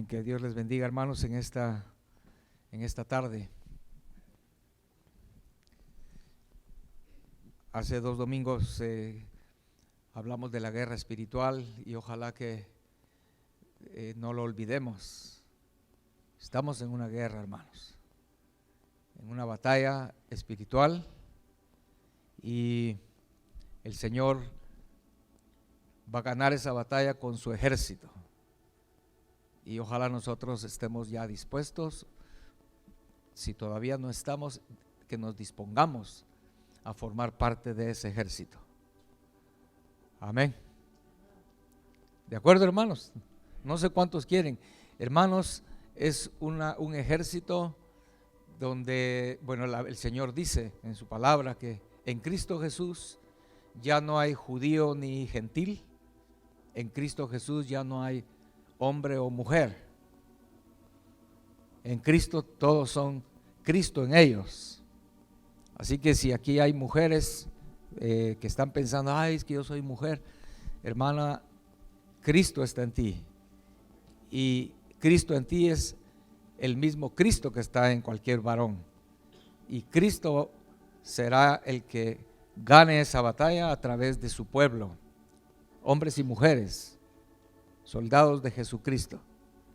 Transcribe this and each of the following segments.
Amén. Que Dios les bendiga, hermanos, en esta tarde. Hace 2 domingos hablamos de la guerra espiritual y ojalá que no lo olvidemos. Estamos en una guerra, hermanos, en una batalla espiritual, y el Señor va a ganar esa batalla con su ejército. Y ojalá nosotros estemos ya dispuestos, si todavía no estamos, que nos dispongamos a formar parte de ese ejército. Amén. ¿De acuerdo, hermanos? No sé cuántos quieren. Hermanos, es un ejército donde, bueno, el Señor dice en su palabra que en Cristo Jesús ya no hay judío ni gentil. En Cristo Jesús ya no hay hombre o mujer. En Cristo todos son Cristo en ellos. Así que si aquí hay mujeres que están pensando, ay, es que yo soy mujer, hermana, Cristo está en ti. Y Cristo en ti es el mismo Cristo que está en cualquier varón. Y Cristo será el que gane esa batalla a través de su pueblo, hombres y mujeres, soldados de Jesucristo.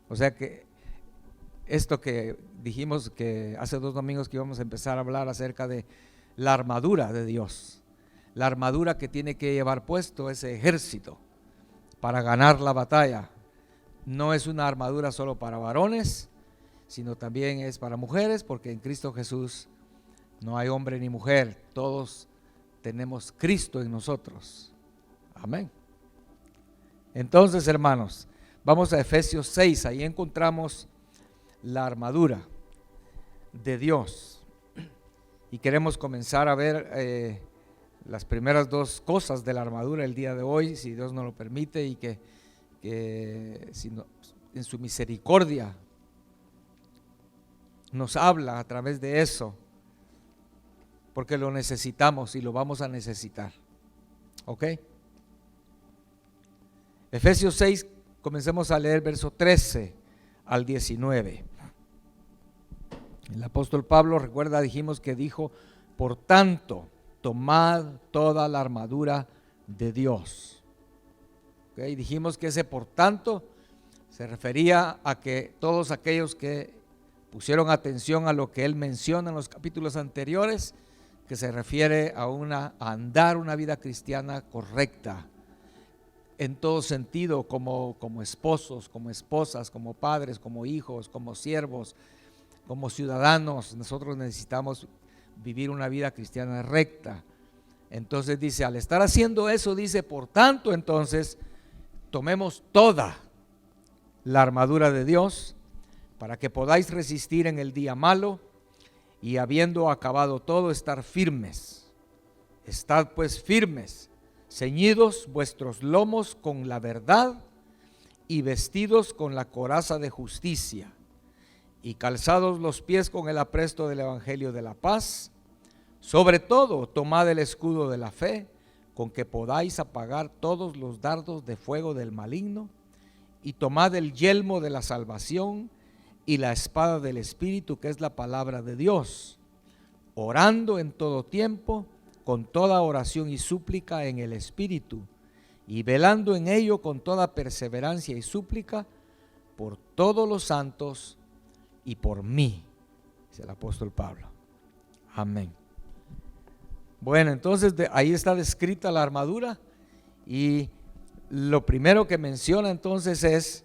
O sea que esto que dijimos que hace 2 domingos que íbamos a empezar a hablar acerca de la armadura de Dios, la armadura que tiene que llevar puesto ese ejército para ganar la batalla. No es una armadura solo para varones, sino también es para mujeres, porque en Cristo Jesús no hay hombre ni mujer, todos tenemos Cristo en nosotros. Amén. Entonces, hermanos, vamos a Efesios 6, ahí encontramos la armadura de Dios y queremos comenzar a ver las primeras 2 cosas de la armadura el día de hoy, si Dios nos lo permite, y que si no, en su misericordia nos habla a través de eso, porque lo necesitamos y lo vamos a necesitar. ¿Ok? Efesios 6, comencemos a leer verso 13 al 19. El apóstol Pablo, recuerda, dijimos que dijo, por tanto, tomad toda la armadura de Dios. ¿Okay? Dijimos que ese por tanto se refería a que todos aquellos que pusieron atención a lo que él menciona en los capítulos anteriores, que se refiere a andar una vida cristiana correcta, en todo sentido, como esposos, como esposas, como padres, como hijos, como siervos, como ciudadanos. Nosotros necesitamos vivir una vida cristiana recta. Entonces dice, al estar haciendo eso, dice, por tanto, entonces, tomemos toda la armadura de Dios para que podáis resistir en el día malo y habiendo acabado todo, estar firmes. Estad pues firmes, ceñidos vuestros lomos con la verdad y vestidos con la coraza de justicia y calzados los pies con el apresto del evangelio de la paz. Sobre todo tomad el escudo de la fe, con que podáis apagar todos los dardos de fuego del maligno, y tomad el yelmo de la salvación y la espada del Espíritu, que es la palabra de Dios, orando en todo tiempo con toda oración y súplica en el Espíritu, y velando en ello con toda perseverancia y súplica por todos los santos y por mí, dice el apóstol Pablo. Amén. Bueno, entonces ahí está descrita la armadura, y lo primero que menciona entonces es,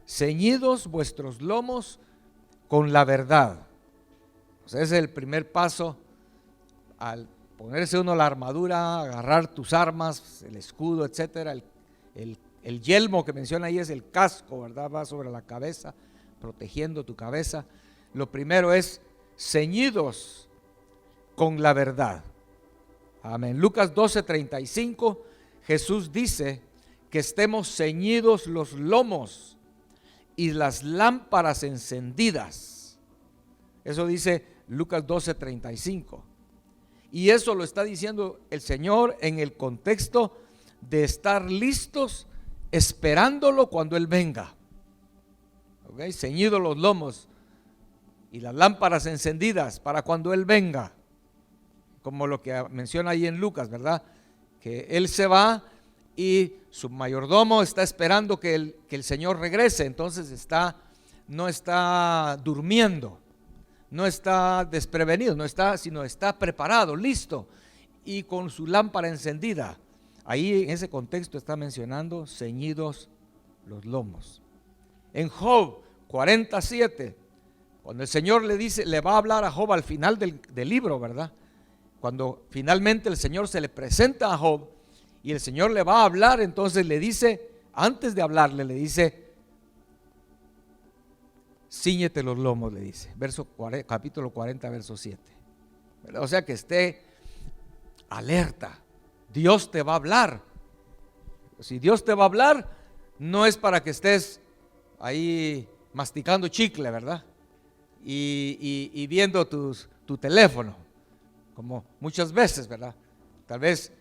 ceñidos vuestros lomos con la verdad. O sea, ese es el primer paso al ponerse uno la armadura, agarrar tus armas, el escudo, etcétera. El yelmo que menciona ahí es el casco, ¿verdad? Va sobre la cabeza, protegiendo tu cabeza. Lo primero es ceñidos con la verdad. Amén. Lucas 12:35, Jesús dice que estemos ceñidos los lomos y las lámparas encendidas. Eso dice Lucas 12:35. Y eso lo está diciendo el Señor en el contexto de estar listos esperándolo cuando Él venga. ¿Ok? ¿ok? Ceñidos los lomos y las lámparas encendidas para cuando Él venga, como lo que menciona ahí en Lucas, ¿verdad? Que Él se va y su mayordomo está esperando que el Señor regrese, entonces no está durmiendo, no está desprevenido, sino está preparado, listo, y con su lámpara encendida. Ahí en ese contexto está mencionando ceñidos los lomos. En Job 47, cuando el Señor le va a hablar a Job al final del libro, ¿verdad? Cuando finalmente el Señor se le presenta a Job y el Señor le va a hablar, entonces le dice, antes de hablarle, le dice, cíñete los lomos, le dice, capítulo 40, verso 7. ¿Verdad? O sea que esté alerta, Dios te va a hablar. Si Dios te va a hablar, no es para que estés ahí masticando chicle, ¿verdad? Y viendo tu teléfono, como muchas veces, ¿verdad? Tal vez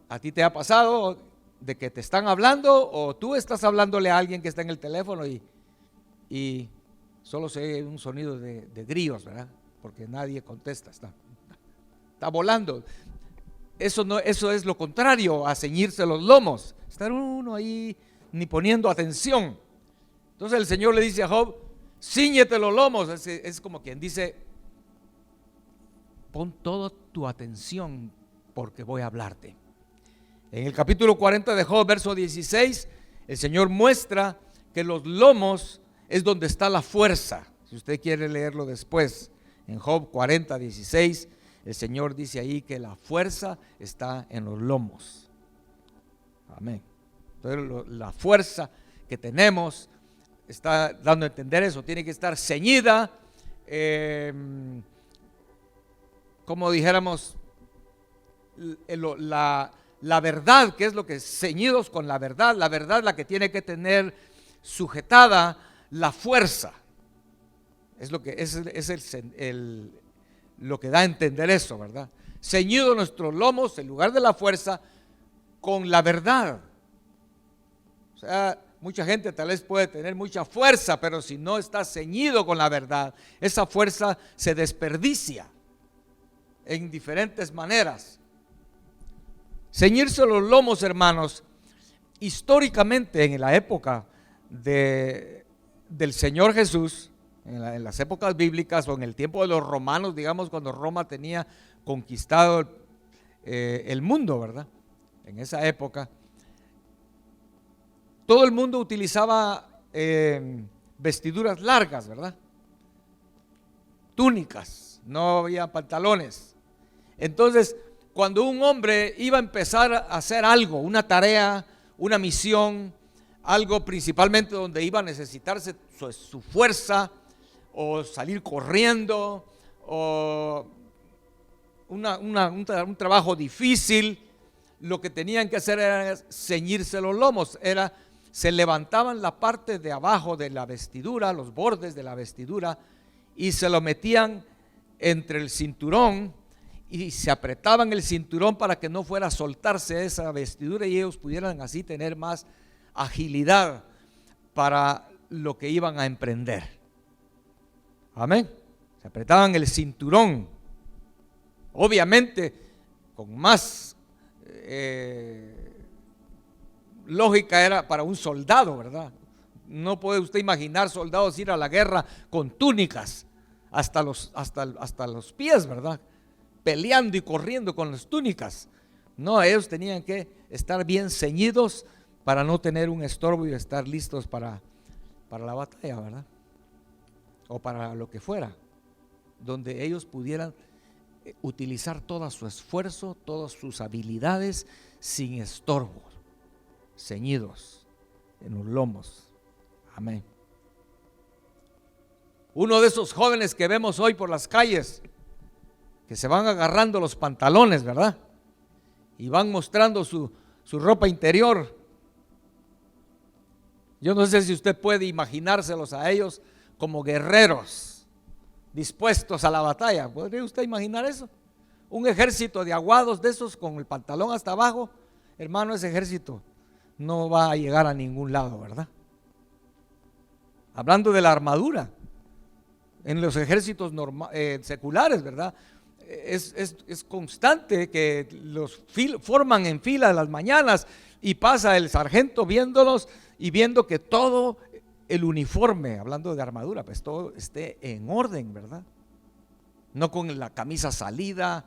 a ti te ha pasado de que te están hablando o tú estás hablándole a alguien que está en el teléfono y solo se oye un sonido de grillos, ¿verdad? Porque nadie contesta, está volando. Eso es lo contrario a ceñirse los lomos, estar uno ahí ni poniendo atención. Entonces el Señor le dice a Job, cíñete los lomos. Es como quien dice, pon toda tu atención porque voy a hablarte. En el capítulo 40 de Job, verso 16, el Señor muestra que los lomos es donde está la fuerza. Si usted quiere leerlo después, en Job 40, 16, el Señor dice ahí que la fuerza está en los lomos. Amén. Entonces la fuerza que tenemos está dando a entender eso, tiene que estar ceñida, como dijéramos, la verdad, que es lo que ceñidos con la verdad la que tiene que tener sujetada la fuerza. Es lo que lo que da a entender eso, ¿verdad? Ceñidos nuestros lomos en lugar de la fuerza con la verdad. O sea, mucha gente tal vez puede tener mucha fuerza, pero si no está ceñido con la verdad, esa fuerza se desperdicia en diferentes maneras. Ceñirse los lomos, hermanos, históricamente en la época del Señor Jesús, en las épocas bíblicas o en el tiempo de los romanos, digamos, cuando Roma tenía conquistado el mundo, ¿verdad? En esa época, todo el mundo utilizaba vestiduras largas, ¿verdad? Túnicas, no había pantalones. Entonces, cuando un hombre iba a empezar a hacer algo, una tarea, una misión, algo principalmente donde iba a necesitarse su fuerza, o salir corriendo, o un trabajo difícil, lo que tenían que hacer era ceñirse los lomos, se levantaban la parte de abajo de la vestidura, los bordes de la vestidura, y se lo metían entre el cinturón y se apretaban el cinturón para que no fuera a soltarse esa vestidura y ellos pudieran así tener más agilidad para lo que iban a emprender. Amén. Se apretaban el cinturón, obviamente con más lógica era para un soldado, ¿verdad? No puede usted imaginar soldados ir a la guerra con túnicas hasta los pies, ¿verdad? Peleando y corriendo con las túnicas. No, ellos tenían que estar bien ceñidos para no tener un estorbo y estar listos para la batalla, ¿verdad? O para lo que fuera, donde ellos pudieran utilizar todo su esfuerzo, todas sus habilidades sin estorbo, ceñidos en los lomos. Amén. Uno de esos jóvenes que vemos hoy por las calles, que se van agarrando los pantalones, ¿verdad? Y van mostrando su ropa interior. Yo no sé si usted puede imaginárselos a ellos como guerreros dispuestos a la batalla. ¿Podría usted imaginar eso? Un ejército de aguados de esos con el pantalón hasta abajo. Hermano, ese ejército no va a llegar a ningún lado, ¿verdad? hablando de la armadura, en los ejércitos seculares, ¿verdad? Es constante que los forman en fila en las mañanas y pasa el sargento viéndolos y viendo que todo el uniforme, hablando de armadura, pues todo esté en orden, ¿verdad? No con la camisa salida,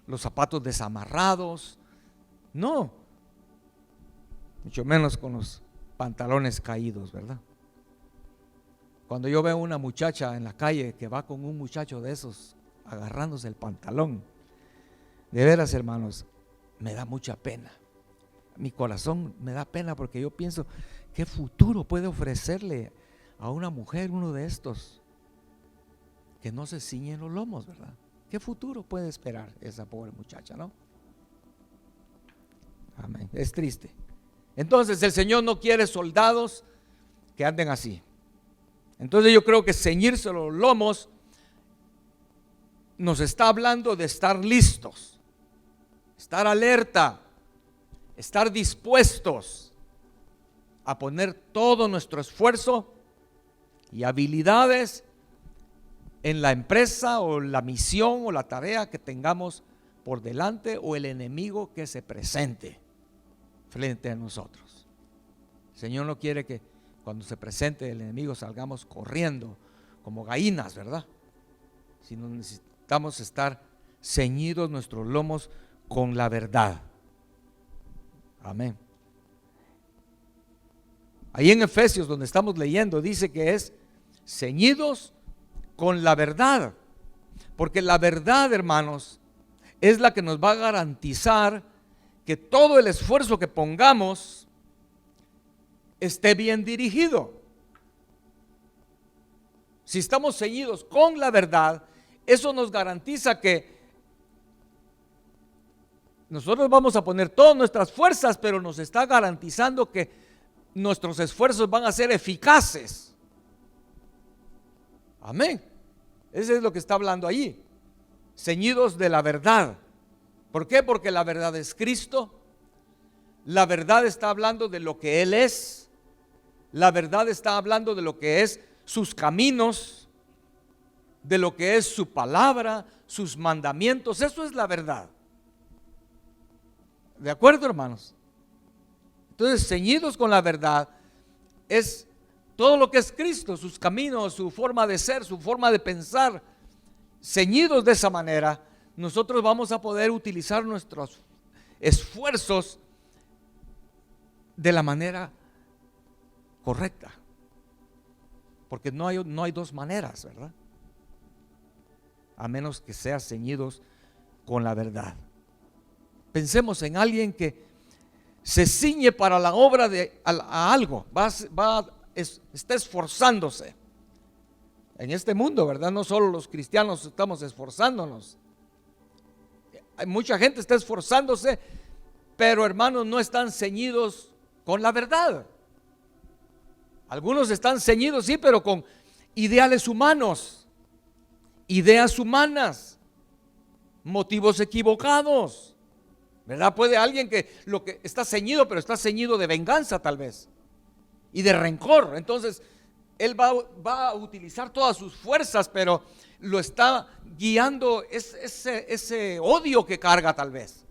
los zapatos desamarrados, no, mucho menos con los pantalones caídos, ¿verdad? Cuando yo veo una muchacha en la calle que va con un muchacho de esos agarrándose el pantalón, de veras, hermanos, me da mucha pena. Mi corazón me da pena porque yo pienso, ¿qué futuro puede ofrecerle a una mujer uno de estos que no se ciñen los lomos, verdad? ¿Qué futuro puede esperar esa pobre muchacha, no? Amén. Es triste. Entonces el Señor no quiere soldados que anden así. Entonces yo creo que ceñirse los lomos nos está hablando de estar listos, estar alerta, estar dispuestos a poner todo nuestro esfuerzo y habilidades en la empresa o la misión o la tarea que tengamos por delante o el enemigo que se presente frente a nosotros. El Señor no quiere que cuando se presente el enemigo salgamos corriendo como gallinas, ¿verdad? Sino necesitamos estar ceñidos nuestros lomos con la verdad. Amén. Ahí en Efesios, donde estamos leyendo, dice que es ceñidos con la verdad, porque la verdad, hermanos, es la que nos va a garantizar que todo el esfuerzo que pongamos esté bien dirigido. Si estamos ceñidos con la verdad, eso nos garantiza que nosotros vamos a poner todas nuestras fuerzas, pero nos está garantizando que nuestros esfuerzos van a ser eficaces. Amén. Eso es lo que está hablando allí. Ceñidos de la verdad. ¿Por qué? Porque la verdad es Cristo. La verdad está hablando de lo que Él es. La verdad está hablando de lo que es sus caminos, de lo que es su palabra, sus mandamientos. Eso es la verdad. ¿De acuerdo, hermanos? Entonces, ceñidos con la verdad es todo lo que es Cristo, sus caminos, su forma de ser, su forma de pensar. Ceñidos de esa manera, nosotros vamos a poder utilizar nuestros esfuerzos de la manera correcta, porque no hay dos maneras, ¿verdad? A menos que sean ceñidos con la verdad. Pensemos en alguien que se ciñe para la obra de a algo, está esforzándose. En este mundo, ¿verdad? No solo los cristianos estamos esforzándonos. Hay mucha gente está esforzándose, pero hermanos no están ceñidos con la verdad. Algunos están ceñidos, sí, pero con ideales humanos, ideas humanas, motivos equivocados, ¿verdad? Puede alguien que lo que está ceñido, pero está ceñido de venganza tal vez y de rencor. Entonces él va a utilizar todas sus fuerzas, pero lo está guiando ese odio que carga tal vez.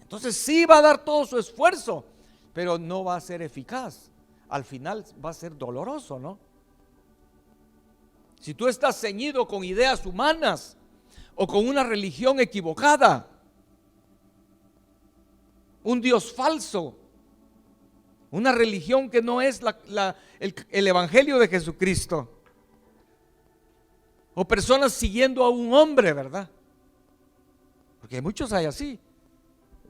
Entonces sí va a dar todo su esfuerzo, pero no va a ser eficaz. Al final va a ser doloroso, ¿no? Si tú estás ceñido con ideas humanas o con una religión equivocada, un Dios falso, una religión que no es el evangelio de Jesucristo, o personas siguiendo a un hombre, ¿verdad? Porque muchos hay así,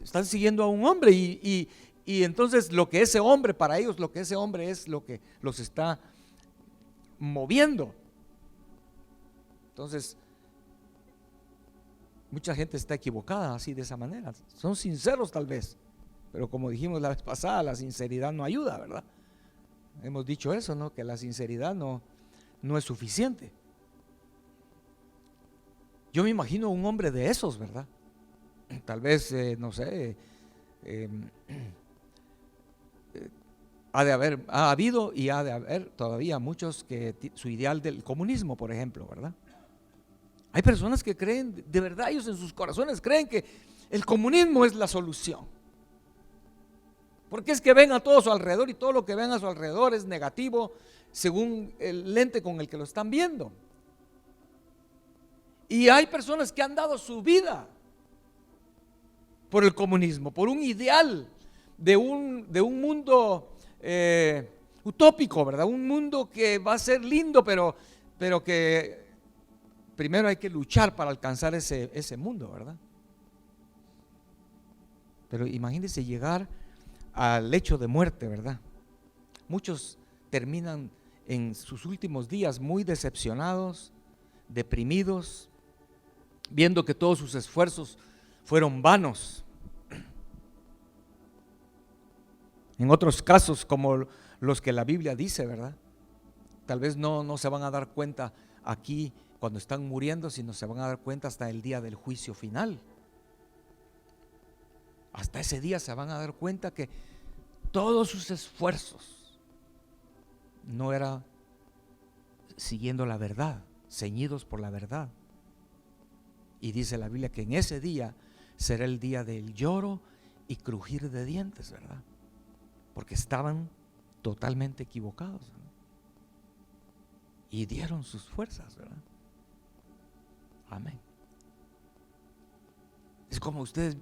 están siguiendo a un hombre y entonces lo que ese hombre, para ellos lo que ese hombre es lo que los está moviendo. Entonces mucha gente está equivocada así, de esa manera. Son sinceros tal vez, pero como dijimos la vez pasada, la sinceridad no ayuda, ¿verdad? Hemos dicho eso, ¿no? Que la sinceridad no es suficiente. Yo me imagino un hombre de esos, ¿verdad? Tal vez, no sé, ha habido y ha de haber todavía muchos que su ideal del comunismo, por ejemplo, ¿verdad? Hay personas que creen, de verdad ellos en sus corazones creen que el comunismo es la solución. Porque es que ven a todo su alrededor y todo lo que ven a su alrededor es negativo según el lente con el que lo están viendo. Y hay personas que han dado su vida por el comunismo, por un ideal de un mundo utópico, ¿verdad? Un mundo que va a ser lindo, pero que primero hay que luchar para alcanzar ese mundo, ¿verdad? Pero imagínense llegar al lecho de muerte, ¿verdad? Muchos terminan en sus últimos días muy decepcionados, deprimidos, viendo que todos sus esfuerzos fueron vanos. En otros casos, como los que la Biblia dice, ¿verdad? Tal vez no se van a dar cuenta aquí cuando están muriendo, sino se van a dar cuenta hasta el día del juicio final. Hasta ese día se van a dar cuenta que todos sus esfuerzos no era siguiendo la verdad, ceñidos por la verdad. Y dice la Biblia que en ese día será el día del lloro y crujir de dientes, ¿verdad? Porque estaban totalmente equivocados, ¿verdad? Y dieron sus fuerzas, ¿verdad? Amén. Es como ustedes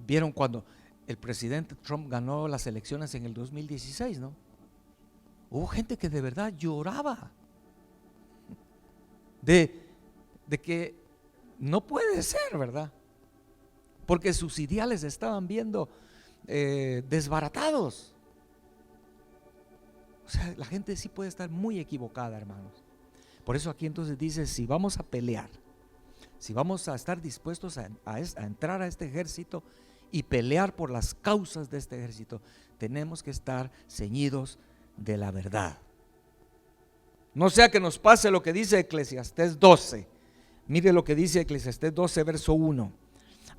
vieron cuando el presidente Trump ganó las elecciones en el 2016, ¿no? Hubo gente que de verdad lloraba de que no puede ser, ¿verdad? Porque sus ideales se estaban viendo desbaratados. O sea, la gente sí puede estar muy equivocada, hermanos. Por eso aquí entonces dice, si vamos a pelear, si vamos a estar dispuestos a entrar a este ejército y pelear por las causas de este ejército, tenemos que estar ceñidos de la verdad. No sea que nos pase lo que dice Eclesiastés 12. Mire lo que dice Eclesiastés 12, verso 1.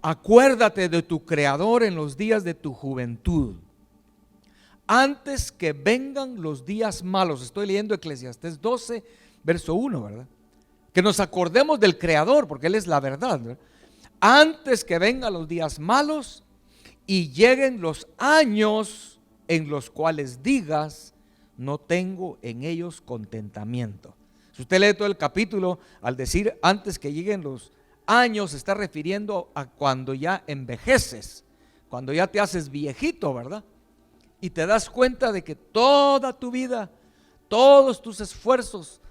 Acuérdate de tu Creador en los días de tu juventud, antes que vengan los días malos. Estoy leyendo Eclesiastés 12, verso 1, ¿verdad? Que nos acordemos del Creador, porque Él es la verdad, ¿verdad? Antes que vengan los días malos y lleguen los años en los cuales digas, no tengo en ellos contentamiento. Si usted lee todo el capítulo, al decir antes que lleguen los años, se está refiriendo a cuando ya envejeces, cuando ya te haces viejito, ¿verdad? Y te das cuenta de que toda tu vida, todos tus esfuerzos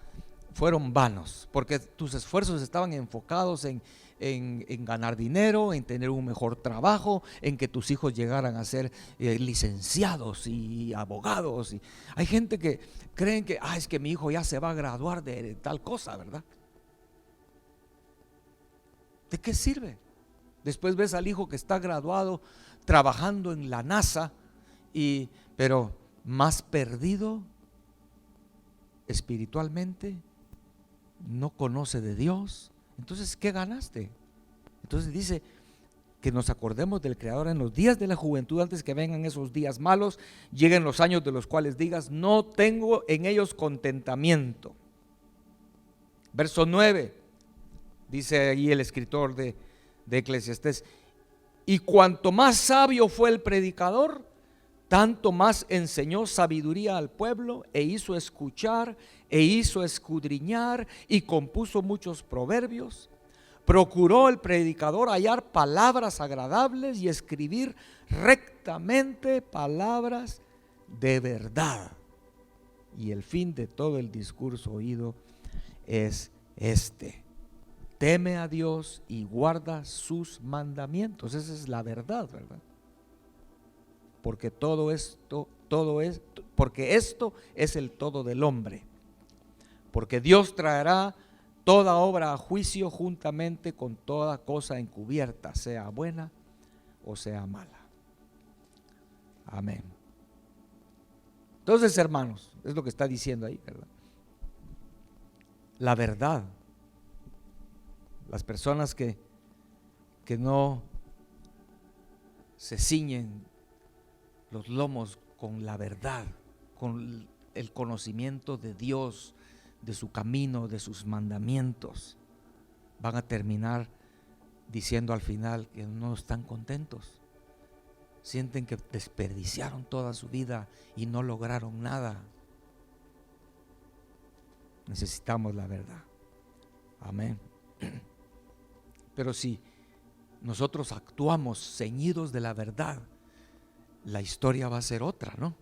fueron vanos, porque tus esfuerzos estaban enfocados en ganar dinero, en tener un mejor trabajo, en que tus hijos llegaran a ser licenciados y abogados. Y hay gente que creen que es que mi hijo ya se va a graduar de tal cosa, ¿verdad? ¿De qué sirve? Después ves al hijo que está graduado trabajando en la NASA, pero más perdido espiritualmente, no conoce de Dios. Entonces, ¿qué ganaste? Entonces dice que nos acordemos del Creador en los días de la juventud, antes que vengan esos días malos, lleguen los años de los cuales digas, no tengo en ellos contentamiento. Verso 9, dice ahí el escritor de Eclesiastés, y cuanto más sabio fue el predicador, tanto más enseñó sabiduría al pueblo, e hizo escuchar, e hizo escudriñar, y compuso muchos proverbios. Procuró el predicador hallar palabras agradables y escribir rectamente palabras de verdad. Y el fin de todo el discurso oído es este: teme a Dios y guarda sus mandamientos. Esa es la verdad, ¿verdad? Porque porque esto es el todo del hombre. Porque Dios traerá toda obra a juicio juntamente con toda cosa encubierta, sea buena o sea mala. Amén. Entonces, hermanos, es lo que está diciendo ahí, ¿verdad? La verdad. Las personas que no se ciñen los lomos con la verdad, con el conocimiento de Dios, de su camino, de sus mandamientos, van a terminar diciendo al final que no están contentos. Sienten que desperdiciaron toda su vida y no lograron nada. Necesitamos la verdad. Amén. Pero si nosotros actuamos ceñidos de la verdad, la historia va a ser otra, ¿no?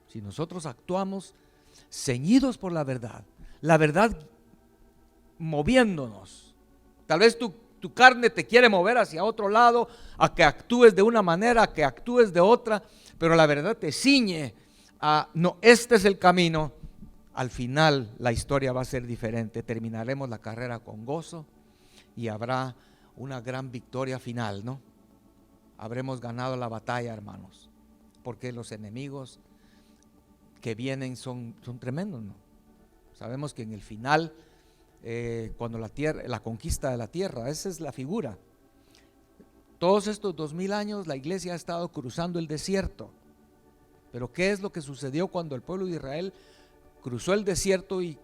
Si nosotros actuamos ceñidos por la verdad moviéndonos. Tal vez tu carne te quiere mover hacia otro lado, a que actúes de una manera, a que actúes de otra, pero la verdad te ciñe a, no, este es el camino. Al final la historia va a ser diferente, terminaremos la carrera con gozo y habrá una gran victoria final, ¿no? Habremos ganado la batalla, hermanos, porque los enemigos que vienen son tremendos, ¿no? Sabemos que en el final, cuando la conquista de la tierra, esa es la figura. Todos estos 2000 años la iglesia ha estado cruzando el desierto, pero ¿qué es lo que sucedió cuando el pueblo de Israel cruzó el desierto y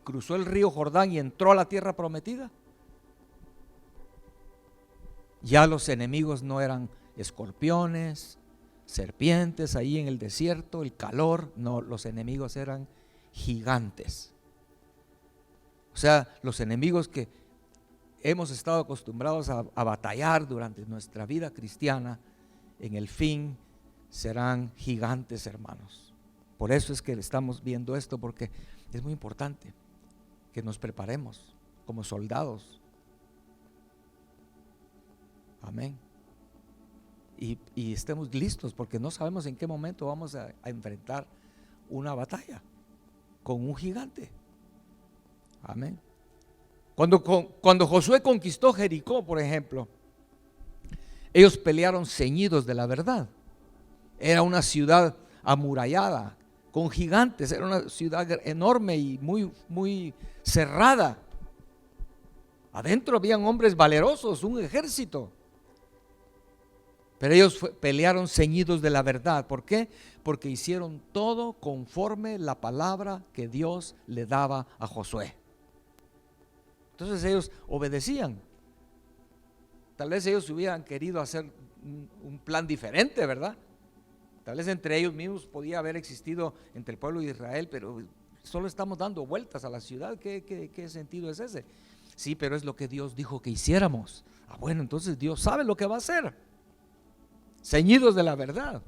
cruzó el río Jordán y entró a la tierra prometida? Ya los enemigos no eran escorpiones, serpientes ahí en el desierto, el calor, no, los enemigos eran gigantes. O sea, los enemigos que hemos estado acostumbrados a batallar durante nuestra vida cristiana, en el fin serán gigantes, hermanos. Por eso es que estamos viendo esto, porque es muy importante que nos preparemos como soldados. Amén. Y estemos listos, porque no sabemos en qué momento vamos a enfrentar una batalla con un gigante. Amén. Cuando Josué conquistó Jericó, por ejemplo, ellos pelearon ceñidos de la verdad. Era una ciudad amurallada, con gigantes, era una ciudad enorme y muy, muy cerrada. Adentro habían hombres valerosos, un ejército. Pero ellos pelearon ceñidos de la verdad. ¿Por qué? Porque hicieron todo conforme la palabra que Dios le daba a Josué. Entonces ellos obedecían. Tal vez ellos hubieran querido hacer un plan diferente, ¿verdad? Tal vez entre ellos mismos podía haber existido entre el pueblo de Israel, pero solo estamos dando vueltas a la ciudad. ¿Qué sentido es ese? Sí, pero es lo que Dios dijo que hiciéramos. Bueno, entonces Dios sabe lo que va a hacer. Ceñidos de la verdad.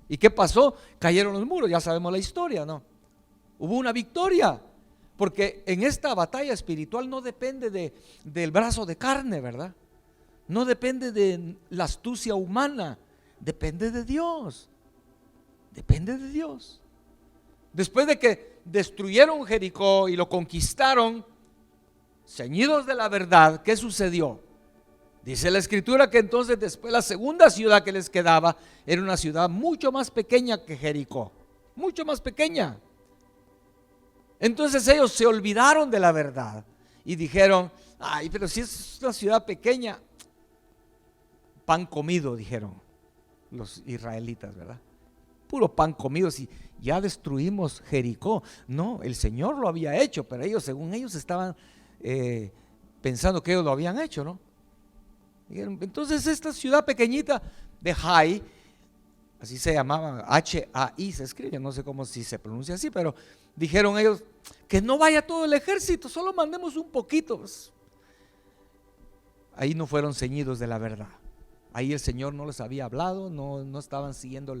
¿Y qué pasó? Cayeron los muros, ya sabemos la historia, ¿no? Hubo una victoria, porque en esta batalla espiritual no depende del brazo de carne, ¿verdad? No depende de la astucia humana, depende de Dios. Depende de Dios. Después de que destruyeron Jericó y lo conquistaron, ceñidos de la verdad, ¿qué sucedió? Dice la escritura que entonces después la segunda ciudad que les quedaba era una ciudad mucho más pequeña que Jericó, mucho más pequeña. Entonces ellos se olvidaron de la verdad y dijeron, ay, pero si es una ciudad pequeña, pan comido, dijeron los israelitas, ¿verdad? Puro pan comido, si ya destruimos Jericó. No, el Señor lo había hecho, pero ellos, según ellos, estaban pensando que ellos lo habían hecho, ¿no? Entonces esta ciudad pequeñita de Hai, así se llamaba, H-A-I se escribe, no sé cómo si se pronuncia así, pero dijeron ellos que no vaya todo el ejército, solo mandemos un poquito. Ahí no fueron ceñidos de la verdad. Ahí el Señor no les había hablado, no estaban siguiendo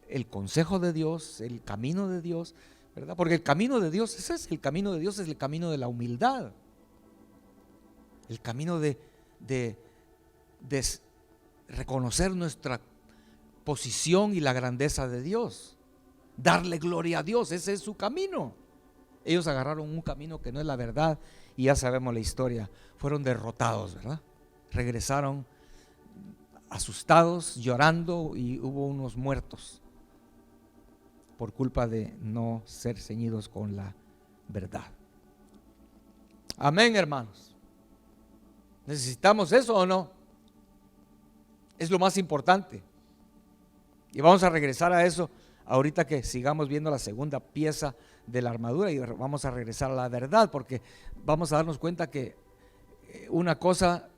el consejo de Dios, el camino de Dios, ¿verdad? Porque el camino de Dios es ese, el camino de Dios es el camino de la humildad, el camino de reconocer nuestra posición y la grandeza de Dios, darle gloria a Dios, ese es su camino. Ellos agarraron un camino que no es la verdad y ya sabemos la historia, fueron derrotados, ¿verdad? Regresaron asustados, llorando, y hubo unos muertos por culpa de no ser ceñidos con la verdad. Amén, hermanos. ¿Necesitamos eso o no? Es lo más importante. Y vamos a regresar a eso ahorita que sigamos viendo la segunda pieza de la armadura y vamos a regresar a la verdad, porque vamos a darnos cuenta que una cosa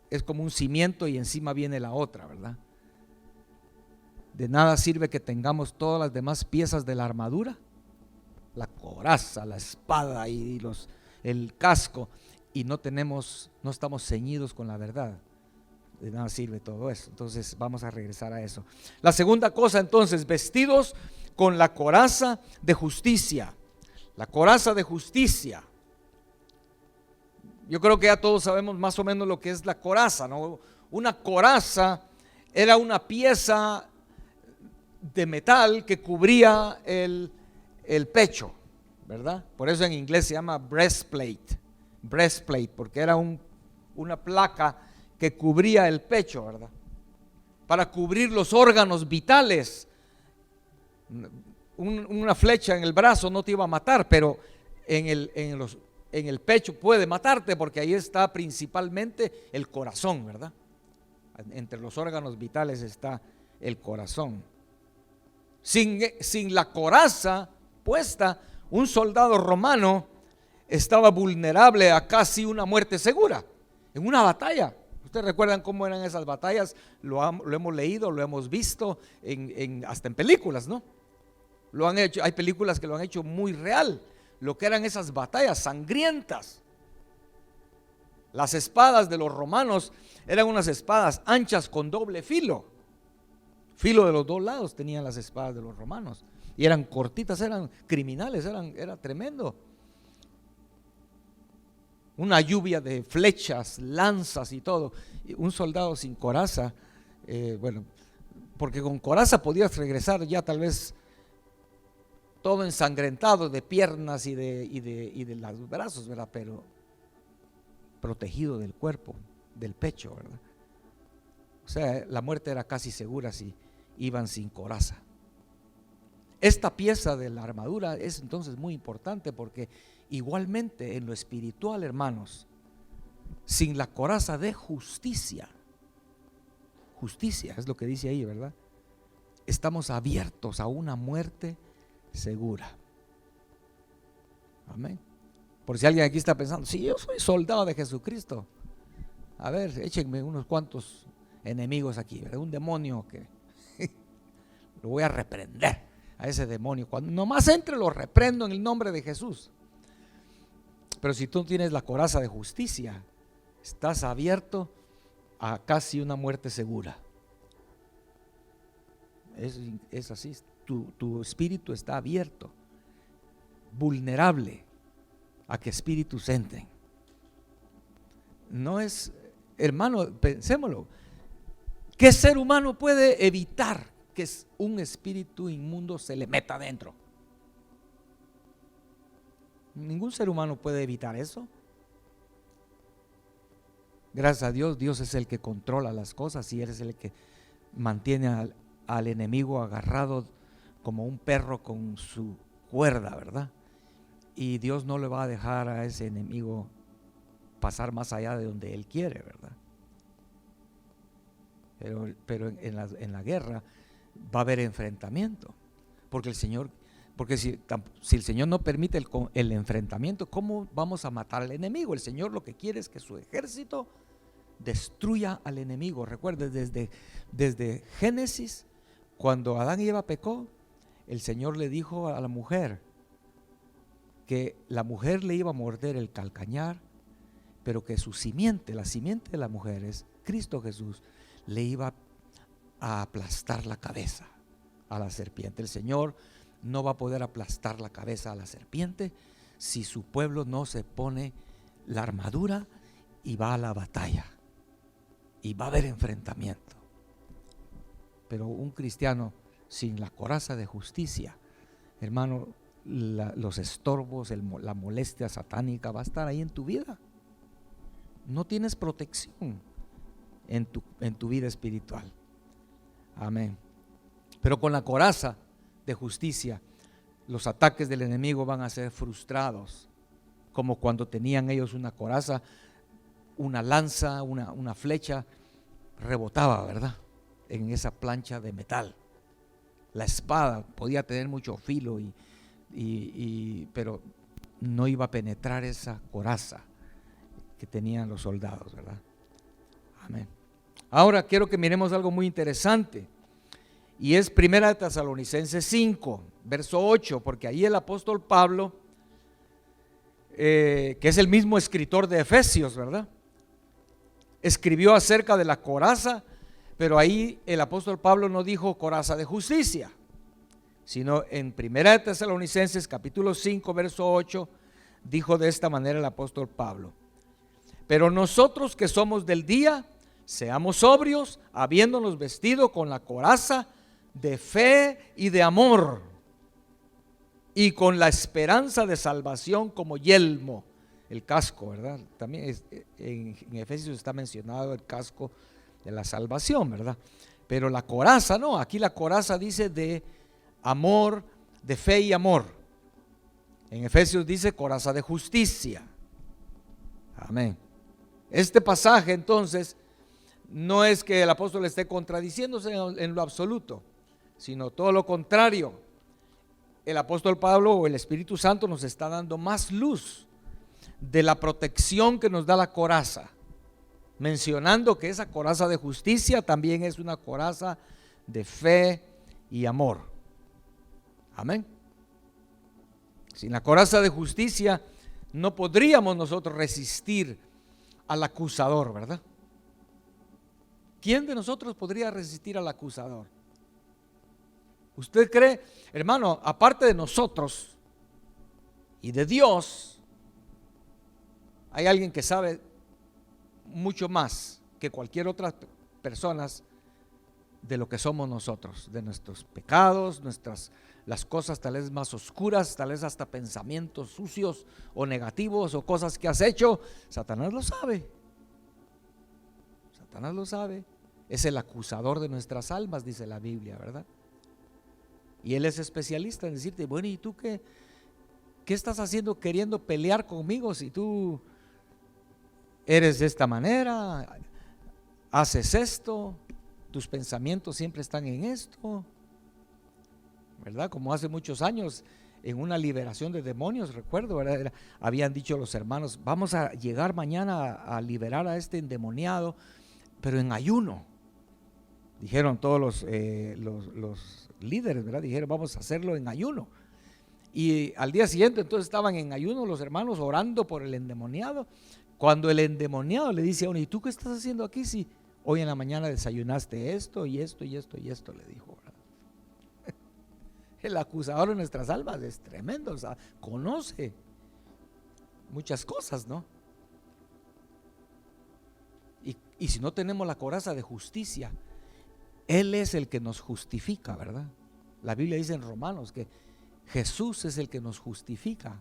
es como un cimiento y encima viene la otra, ¿verdad? De nada sirve que tengamos todas las demás piezas de la armadura, la coraza, la espada y el casco, y no estamos ceñidos con la verdad. De nada sirve todo eso. Entonces vamos a regresar a eso. La segunda cosa, entonces, vestidos con la coraza de justicia. La coraza de justicia. Yo creo que ya todos sabemos más o menos lo que es la coraza, ¿no? Una coraza era una pieza de metal que cubría el pecho, ¿verdad? Por eso en inglés se llama breastplate, porque era una placa que cubría el pecho, ¿verdad? Para cubrir los órganos vitales. Una flecha en el brazo no te iba a matar, pero en el pecho puede matarte, porque ahí está principalmente el corazón, ¿verdad? Entre los órganos vitales está el corazón. Sin la coraza puesta, un soldado romano estaba vulnerable a casi una muerte segura en una batalla. Ustedes recuerdan cómo eran esas batallas, lo hemos leído, lo hemos visto hasta en películas, ¿no? Lo han hecho, hay películas que lo han hecho muy real, lo que eran esas batallas sangrientas. Las espadas de los romanos eran unas espadas anchas con doble filo de los dos lados tenían las espadas de los romanos, y eran cortitas, eran criminales, era tremendo. Una lluvia de flechas, lanzas y todo. Un soldado sin coraza, porque con coraza podías regresar ya tal vez todo ensangrentado de piernas y de los brazos, ¿verdad? Pero protegido del cuerpo, del pecho, ¿verdad? O sea, la muerte era casi segura si iban sin coraza. Esta pieza de la armadura es entonces muy importante, porque igualmente en lo espiritual, hermanos, sin la coraza de justicia es lo que dice ahí, ¿verdad? Estamos abiertos a una muerte segura. Amén. Por si alguien aquí está pensando, si yo soy soldado de Jesucristo, a ver, échenme unos cuantos enemigos aquí, ¿verdad? Un demonio que lo voy a reprender a ese demonio. Cuando nomás entre, lo reprendo en el nombre de Jesús. Pero si tú tienes la coraza de justicia, estás abierto a casi una muerte segura. Es así, tu espíritu está abierto, vulnerable a que espíritus entren. No es, hermano, pensémoslo, ¿qué ser humano puede evitar que un espíritu inmundo se le meta adentro? Ningún ser humano puede evitar eso. Gracias a Dios, Dios es el que controla las cosas y Él es el que mantiene al enemigo agarrado como un perro con su cuerda, ¿verdad? Y Dios no le va a dejar a ese enemigo pasar más allá de donde Él quiere, ¿verdad? Pero en la guerra va a haber enfrentamiento, porque si el Señor no permite el enfrentamiento, ¿cómo vamos a matar al enemigo? El Señor lo que quiere es que su ejército destruya al enemigo. Recuerde, desde Génesis, cuando Adán y Eva pecó, el Señor le dijo a la mujer que la mujer le iba a morder el calcañar, pero que su simiente, la simiente de la mujer es Cristo Jesús, le iba a aplastar la cabeza a la serpiente. El Señor no va a poder aplastar la cabeza a la serpiente si su pueblo no se pone la armadura y va a la batalla, y va a haber enfrentamiento. Pero un cristiano sin la coraza de justicia, hermano, los estorbos, la molestia satánica va a estar ahí en tu vida. No tienes protección en tu vida espiritual. Amén. Pero con la coraza de justicia, los ataques del enemigo van a ser frustrados, como cuando tenían ellos una coraza, una lanza, una flecha rebotaba, ¿verdad?, en esa plancha de metal. la espada podía tener mucho filo, pero no iba a penetrar esa coraza que tenían los soldados, ¿verdad? Amén. Ahora quiero que miremos algo muy interesante, y es 1 Tesalonicenses 5, verso 8, porque ahí el apóstol Pablo, que es el mismo escritor de Efesios, ¿verdad?, escribió acerca de la coraza, pero ahí el apóstol Pablo no dijo coraza de justicia, sino en 1 Tesalonicenses capítulo 5, verso 8, dijo de esta manera el apóstol Pablo: pero nosotros que somos del día, seamos sobrios, habiéndonos vestido con la coraza de fe y de amor, y con la esperanza de salvación como yelmo. El casco, ¿verdad? También en Efesios está mencionado el casco de la salvación, ¿verdad? Pero la coraza no, aquí la coraza dice de amor, de fe y amor. En Efesios dice coraza de justicia. Amén. Este pasaje entonces no es que el apóstol esté contradiciéndose en lo absoluto, sino todo lo contrario. El apóstol Pablo o el Espíritu Santo nos está dando más luz de la protección que nos da la coraza, mencionando que esa coraza de justicia también es una coraza de fe y amor. Amén. Sin la coraza de justicia no podríamos nosotros resistir al acusador, ¿verdad? ¿Quién de nosotros podría resistir al acusador? ¿Usted cree, hermano, aparte de nosotros y de Dios, hay alguien que sabe mucho más que cualquier otra persona de lo que somos nosotros, de nuestros pecados, las cosas tal vez más oscuras, tal vez hasta pensamientos sucios o negativos o cosas que has hecho? Satanás lo sabe. Satanás lo sabe. Es el acusador de nuestras almas, dice la Biblia, ¿verdad? Y él es especialista en decirte: bueno, ¿y tú qué estás haciendo queriendo pelear conmigo si tú eres de esta manera, haces esto, tus pensamientos siempre están en esto, ¿verdad? Como hace muchos años en una liberación de demonios, recuerdo, ¿verdad? Habían dicho los hermanos: vamos a llegar mañana a liberar a este endemoniado, pero en ayuno. Dijeron todos los líderes, ¿verdad? Dijeron: vamos a hacerlo en ayuno. Y al día siguiente entonces estaban en ayuno los hermanos orando por el endemoniado. Cuando el endemoniado le dice a uno: ¿y tú qué estás haciendo aquí si hoy en la mañana desayunaste esto y esto y esto y esto? Le dijo, ¿verdad? El acusador de nuestras almas es tremendo, o sea, conoce muchas cosas, ¿no? Y si no tenemos la coraza de justicia, Él es el que nos justifica, ¿verdad? La Biblia dice en Romanos que Jesús es el que nos justifica,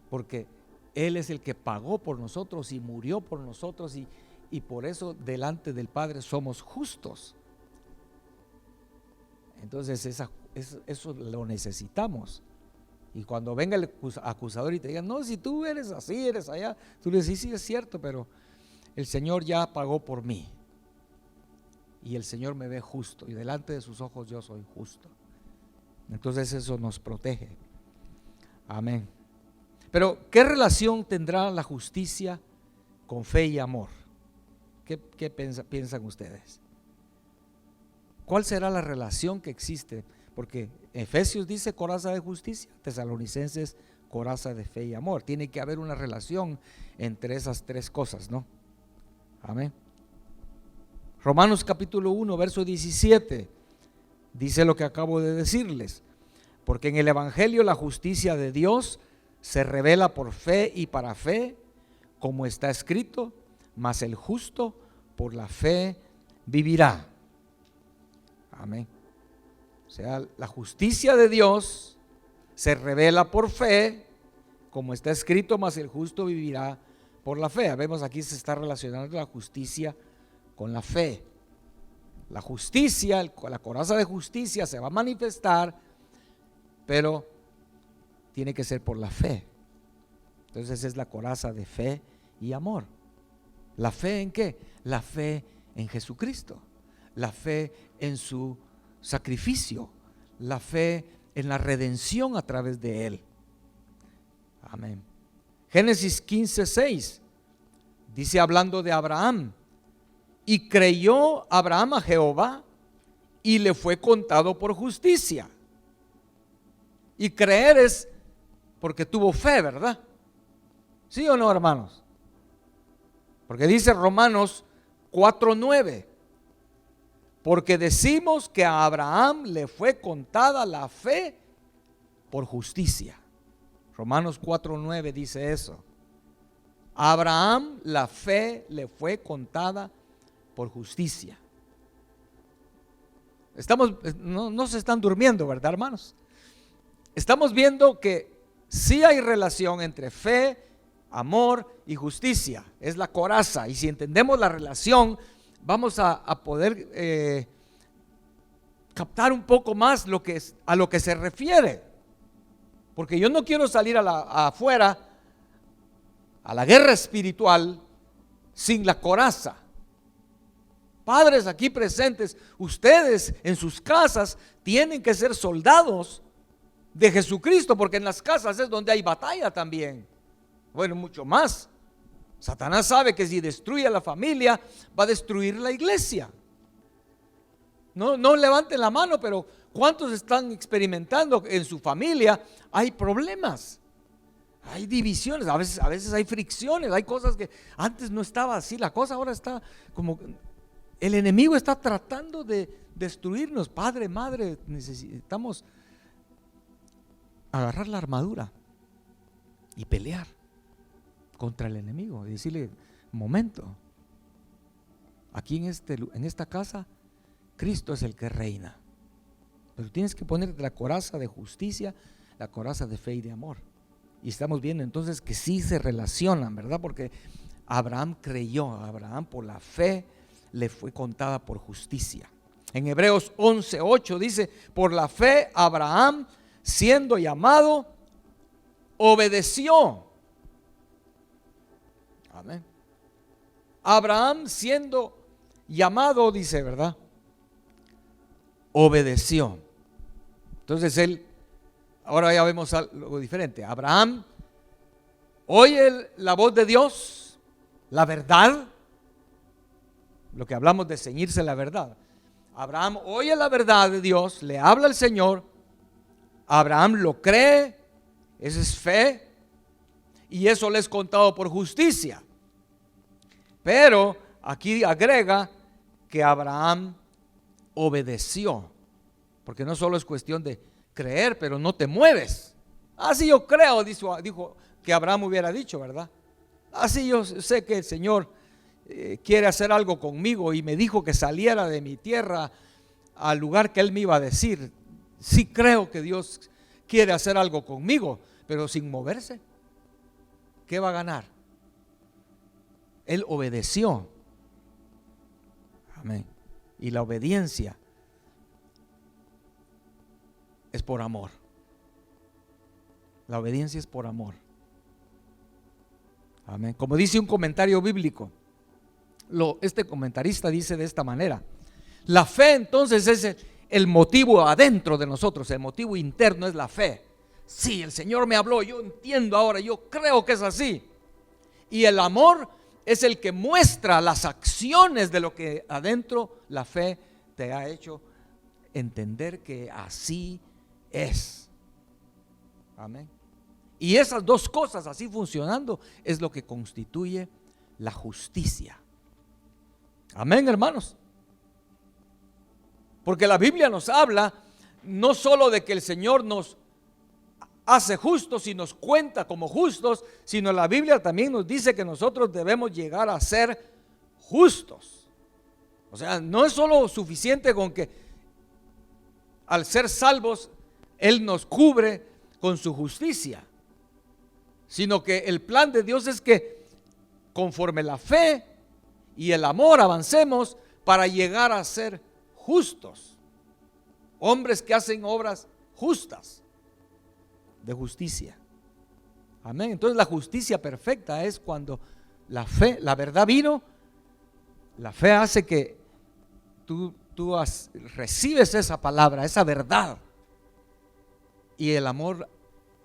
porque Él es el que pagó por nosotros y murió por nosotros, y por eso delante del Padre somos justos. Entonces eso lo necesitamos. Y cuando venga el acusador y te diga: no, si tú eres así, eres allá, tú le dices: sí, es cierto, pero el Señor ya pagó por mí y el Señor me ve justo, y delante de sus ojos yo soy justo. Entonces eso nos protege. Amén. Pero ¿qué relación tendrá la justicia con fe y amor? ¿Qué piensan ustedes? ¿Cuál será la relación que existe? Porque Efesios dice coraza de justicia, Tesalonicenses coraza de fe y amor. Tiene que haber una relación entre esas tres cosas, ¿no? Amén. Romanos capítulo 1, verso 17, dice lo que acabo de decirles: porque en el evangelio la justicia de Dios se revela por fe y para fe, como está escrito: mas el justo por la fe vivirá. Amén. O sea, la justicia de Dios se revela por fe, como está escrito: mas el justo vivirá por la fe. Vemos aquí se está relacionando la justicia con la fe. La justicia, la coraza de justicia se va a manifestar, pero tiene que ser por la fe. Entonces es la coraza de fe y amor. ¿La fe en qué? La fe en Jesucristo, la fe en su sacrificio, la fe en la redención a través de Él. Amén. Génesis 15:6 dice, hablando de Abraham: y creyó Abraham a Jehová y le fue contado por justicia. Y creer es porque tuvo fe, ¿verdad? ¿Sí o no, hermanos? Porque dice Romanos 4:9, porque decimos que a Abraham le fue contada la fe por justicia. Romanos 4:9 dice eso. A Abraham la fe le fue contada por justicia. No se están durmiendo, ¿verdad, hermanos? Estamos viendo que sí hay relación entre fe, amor y justicia. Es la coraza. Y si entendemos la relación, vamos a poder captar un poco más a lo que se refiere. Porque yo no quiero salir afuera a la guerra espiritual sin la coraza. Padres aquí presentes, ustedes en sus casas tienen que ser soldados de Jesucristo, porque en las casas es donde hay batalla también. Bueno, mucho más. Satanás sabe que si destruye a la familia, va a destruir la iglesia. No levanten la mano, pero ¿cuántos están experimentando en su familia? Hay problemas, hay divisiones, a veces hay fricciones, hay cosas que antes no estaba así la cosa, ahora está como el enemigo está tratando de destruirnos. Padre, madre, necesitamos agarrar la armadura y pelear contra el enemigo y decirle: momento, aquí en esta casa Cristo es el que reina, pero tienes que ponerte la coraza de justicia, la coraza de fe y de amor. Y estamos viendo entonces que sí se relacionan, ¿verdad? Porque Abraham creyó, Abraham por la fe le fue contada por justicia. En Hebreos 11:8 dice: por la fe Abraham, siendo llamado, obedeció. Amén. Abraham siendo llamado, dice, ¿verdad? Obedeció. Entonces ahora ya vemos algo diferente. Abraham oye la voz de Dios, la verdad, lo que hablamos de ceñirse la verdad. Abraham oye la verdad de Dios, le habla al Señor, Abraham lo cree, eso es fe, y eso le es contado por justicia. Pero aquí agrega que Abraham obedeció, porque no solo es cuestión de creer, pero no te mueves. Así yo creo, dijo que Abraham hubiera dicho, ¿verdad? Así yo sé que el Señor quiere hacer algo conmigo y me dijo que saliera de mi tierra al lugar que Él me iba a decir. Sí creo que Dios quiere hacer algo conmigo, pero sin moverse, ¿qué va a ganar? Él obedeció. Amén. Y la obediencia es por amor. La obediencia es por amor. Amén. Como dice un comentario bíblico, este comentarista dice de esta manera: la fe entonces es el motivo adentro de nosotros, el motivo interno es la fe. Sí, el Señor me habló, yo entiendo ahora, yo creo que es así. Y el amor es el que muestra las acciones de lo que adentro la fe te ha hecho entender que así es. Amén. Y esas dos cosas así funcionando es lo que constituye la justicia. Amén, hermanos. Porque la Biblia nos habla no solo de que el Señor nos hace justos y nos cuenta como justos, sino la Biblia también nos dice que nosotros debemos llegar a ser justos. O sea, no es solo suficiente con que al ser salvos Él nos cubre con su justicia, sino que el plan de Dios es que conforme la fe y el amor avancemos para llegar a ser justos, hombres que hacen obras justas, de justicia. Amén. Entonces la justicia perfecta es cuando la fe, la verdad vino, la fe hace que tú recibes esa palabra, esa verdad, Y el amor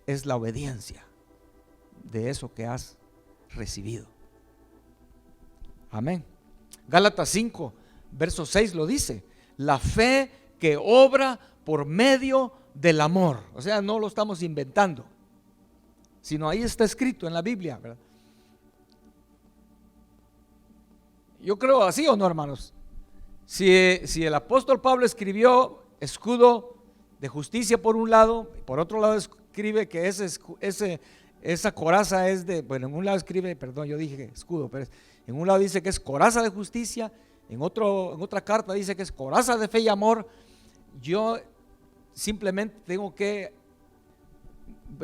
es la obediencia de eso que has recibido. Amén. Gálatas 5, verso 6 lo dice: la fe que obra por medio del amor. O sea, no lo estamos inventando, sino ahí está escrito en la Biblia, ¿verdad? Yo creo así, ¿o no, hermanos? Si el apóstol Pablo escribió escudo de justicia por un lado, por otro lado escribe que esa coraza es de, bueno, en un lado escribe, perdón, yo dije escudo, pero en un lado dice que es coraza de justicia, en otra carta dice que es coraza de fe y amor. Yo simplemente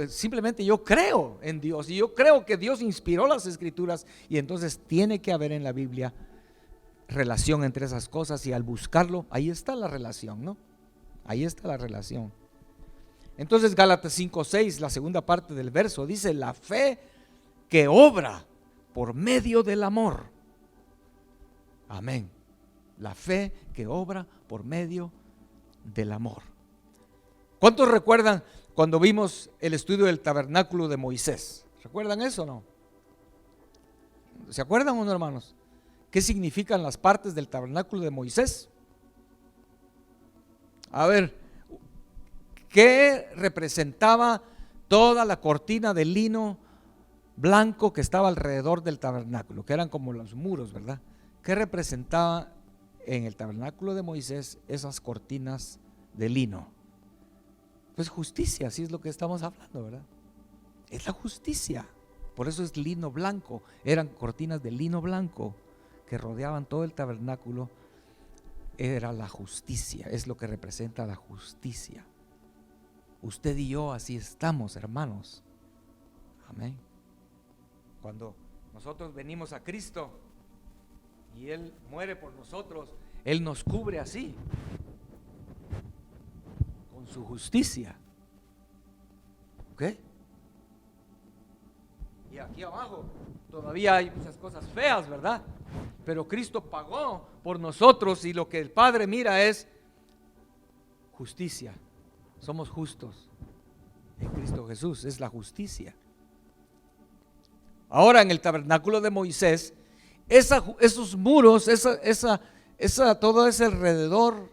simplemente yo creo en Dios, y yo creo que Dios inspiró las escrituras, y entonces tiene que haber en la Biblia relación entre esas cosas, y al buscarlo, ahí está la relación, ¿no? Ahí está la relación. Entonces Gálatas 5:6, la segunda parte del verso, dice: la fe que obra por medio del amor. Amén. La fe que obra por medio del amor. ¿Cuántos recuerdan cuando vimos el estudio del tabernáculo de Moisés? ¿Recuerdan eso o no? ¿Se acuerdan o no, hermanos? ¿Qué significan las partes del tabernáculo de Moisés? A ver, ¿qué representaba toda la cortina de lino blanco que estaba alrededor del tabernáculo? Que eran como los muros, ¿verdad? ¿Qué representaba en el tabernáculo de Moisés esas cortinas de lino? Pues justicia, así es lo que estamos hablando, ¿verdad? Es la justicia. Por eso es lino blanco. Eran cortinas de lino blanco que rodeaban todo el tabernáculo. Era la justicia, es lo que representa la justicia. Usted y yo así estamos, hermanos. Amén. Cuando nosotros venimos a Cristo y Él muere por nosotros, Él nos cubre así, con su justicia. ¿Ok? Y aquí abajo todavía hay muchas cosas feas, ¿verdad? Pero Cristo pagó por nosotros, y lo que el Padre mira es justicia. Somos justos en Cristo Jesús, es la justicia. Ahora, en el tabernáculo de Moisés, esos muros, todo ese alrededor,